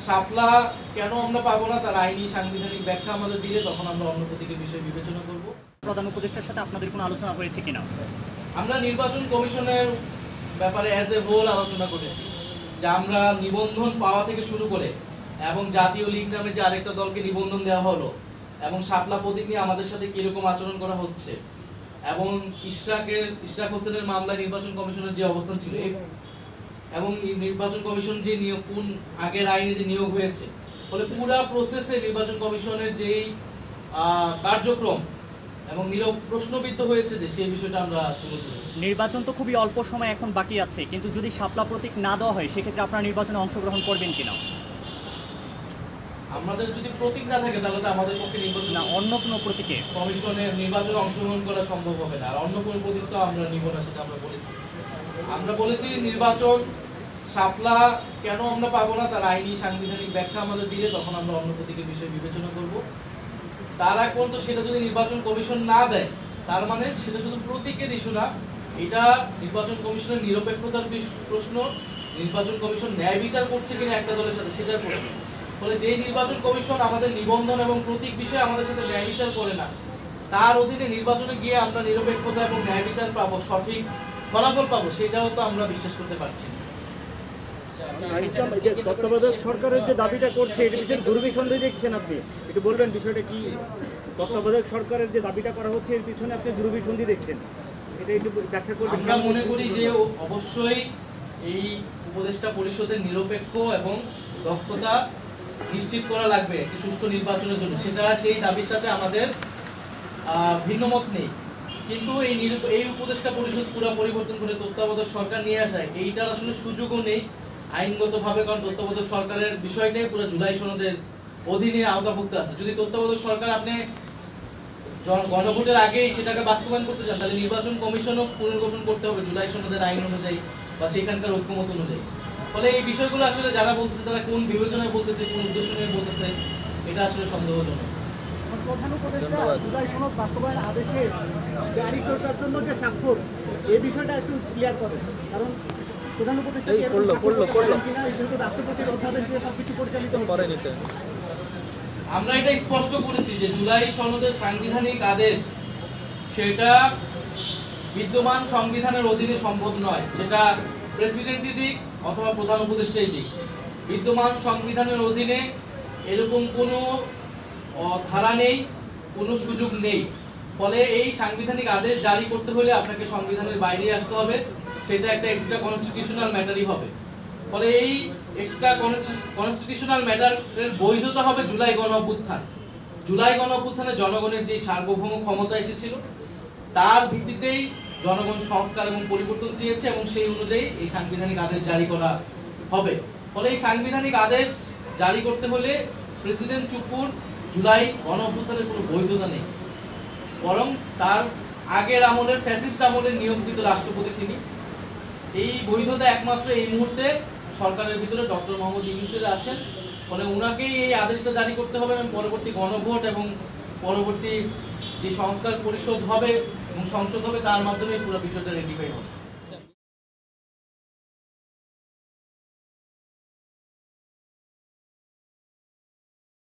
শাপলা কেন আমরা পাবো না তার আইনি সাংবিধানিক ব্যাখ্যা আমাদের দিলে তখন আমরা অন্য প্রতীকের বিষয় বিবেচনা করব। প্রধান উপদেষ্টার সাথে আপনাদের কোনো আলোচনা হয়েছে কিনা? আমরা নির্বাচন কমিশনের ব্যাপারে অ্যাজ এ হোল আলোচনা করেছি যে আমরা নিবন্ধন পাওয়া থেকে শুরু করে এবং জাতীয় লীগ নামে যে আরেকটা দলকে নিবন্ধন দেওয়া হলো এবং শাপলা প্রতীক নিয়ে আমাদের সাথে কিরকম আচরণ করা হচ্ছে এবং ইশরাক হোসেনের মামলায় নির্বাচন কমিশনের যে অবস্থান ছিল এবং নির্বাচন কমিশন যে নিয়োগ কোন আগের আইনে যে নিয়োগ হয়েছে ফলে পুরো প্রসেসে নির্বাচন কমিশনের যেই কার্যক্রম এবং প্রশ্নবিদ্ধ হয়েছে যে সেই বিষয়টা আমরা তুলে ধরেছি। নির্বাচন তো খুবই অল্প সময় এখন বাকি আছে, কিন্তু যদি শাপলা প্রতীক না দেওয়া হয় সেক্ষেত্রে আপনারা নির্বাচনে অংশগ্রহণ করবেন কিনা? আমাদের যদি প্রতীক না থাকে তাহলে তো আমাদের পক্ষে নির্বাচন না, অন্য কোনো প্রতীকে কমিশনে নির্বাচনে অংশগ্রহণ করা সম্ভব হবে না। আর অন্য কোনো প্রতীক তো আমরা নিব না, সেটা আমরা বলেছি। আমরা বলেছি নির্বাচন শাপলা কেন আমরা পাবো না তার আইনি সাংবিধানিক ব্যাখ্যা আমাদের দিলে তখন আমরা অন্য প্রতীকের বিষয় বিবেচনা করব। তার আগ পর্যন্ত সেটা যদি নির্বাচন কমিশন না দেয় তার মানে সেটা শুধু প্রতীকের ইস্যু না, এটা নির্বাচন কমিশনের নিরপেক্ষতার প্রশ্ন, নির্বাচন কমিশন ন্যায় বিচার করছে কিনা একটা দলের সাথে সেটার প্রশ্ন। ফলে যেই নির্বাচন কমিশন আমাদের নিবন্ধন এবং প্রতীক বিষয়ে আমাদের সাথে ন্যায় বিচার করে না, তার অধীনে নির্বাচনে গিয়ে আমরা নিরপেক্ষতা এবং ন্যায় বিচার পাবো, সঠিক ফলাফল পাবো, সেটাও তো আমরা বিশ্বাস করতে পারছি না। তত্ত্বাবধায়ক সরকারের যে দাবিটা করছে এর পিছনে দুর্বিসন্ধি দেখছেন আপনি, একটু বলবেন বিষয়টা কি? তত্ত্বাবধায়ক সরকারের যে দাবিটা করা হচ্ছে এর পিছনে আপনি দুর্বিসন্ধি দেখছেন, এটা একটু ব্যাখ্যা করবেন। আমরা মনে করি যে অবশ্যই এই উপদেষ্টা পরিষদের নিরপেক্ষ এবং দক্ষতা নিশ্চিত করা লাগবে একটি সুষ্ঠু নির্বাচনের জন্য, সেটা সেই দাবির সাথে আমাদের ভিন্নমত নেই। কিন্তু এই উপদেষ্টা পরিষদ পুরো পরিবর্তন করে তত্ত্বাবধায়ক সরকার নিয়ে আসায় এইটার আসলে সুযোগও নেই আইনগতভাবে, কারণ তত্ত্বাবধায়ক সরকারের বিষয়টাই পুরো জুলাই সনদের অধীনে আওতাভুক্ত আছে। যদি তত্ত্বাবধায়ক সরকার আপনি গণভোটের আগেই সেটাকে বাস্তবায়ন করতে চান তাহলে নির্বাচন কমিশনও পুনর্গঠন করতে হবে জুলাই সনদের আইন অনুযায়ী বা সেখানকার ঐক্যমত অনুযায়ী। ফলে এই বিষয়গুলো আসলে যারা বলতেছে তারা কোন বিবেচনায় বলতেছে, কোন উদ্দেশ্য নিয়ে বলতেছে, এটা আসলে সন্দেহজনক। প্রধান উপদেষ্টা জুলাই সনদ বাস্তবায়ন আদেশে জারি করার জন্য যে স্বাক্ষর, এই বিষয়টা একটু ক্লিয়ার করে, কারণ প্রধান উপদেষ্টা যেহেতু রাষ্ট্রপতির অধ্যাদেশ দিয়ে সবকিছু পরিচালিত হচ্ছে। আমরা এটা স্পষ্ট করেছি যে জুলাই সনদের সাংবিধানিক আদেশ সেটা বিদ্যমান সংবিধানের অধীনে সম্ভব নয়, সেটা প্রেসিডেন্টই দিক অথবা প্রধান উপদেষ্টাই দিক। বিদ্যমান সংবিধানের অধীনে এরকম কোনো ধারা নেই, কোনো সুযোগ নেই। ফলে এই সাংবিধানিক আদেশ জারি করতে হলে আপনাকে সংবিধানের বাইরে আসতে হবে, সেটা একটা এক্সট্রা কনস্টিটিউশনাল ম্যাটারই হবে। ফলে এই এক্সট্রা কনস্টিটিউশনাল ম্যাটারের বৈধতা হবে জুলাই গণ অভ্যুত্থান। জুলাই গণ অভ্যুত্থানে জনগণের যে সার্বভৌম ক্ষমতা এসেছিল তার ভিত্তিতেই জনগণ সংস্কার এবং পরিবর্তন চেয়েছে এবং সেই অনুযায়ী এই সাংবিধানিক আদেশ জারি করা হবে। ফলে এই সাংবিধানিক আদেশ জারি করতে হলে প্রেসিডেন্ট চুপুর জুলাই গণ অভ্যুত্থানের কোনো বৈধতা নেই, বরং তার আগের আমলের ফ্যাসিস্ট আমলের নিয়োগকৃত রাষ্ট্রপতি তিনি। এই বৈধতা একমাত্র এই মুহূর্তে সরকারের ভিতরে ডক্টর মোহাম্মদ ইউনূসের আছেন। ফলে ওনাকেই এই আদেশটা জারি করতে হবে এবং পরবর্তী গণভোট এবং পরবর্তী যে সংস্কার পরিষদ হবে এবং সংসদ হবে তার মাধ্যমে পুরো বিষয়টা রেটিফাই হবে।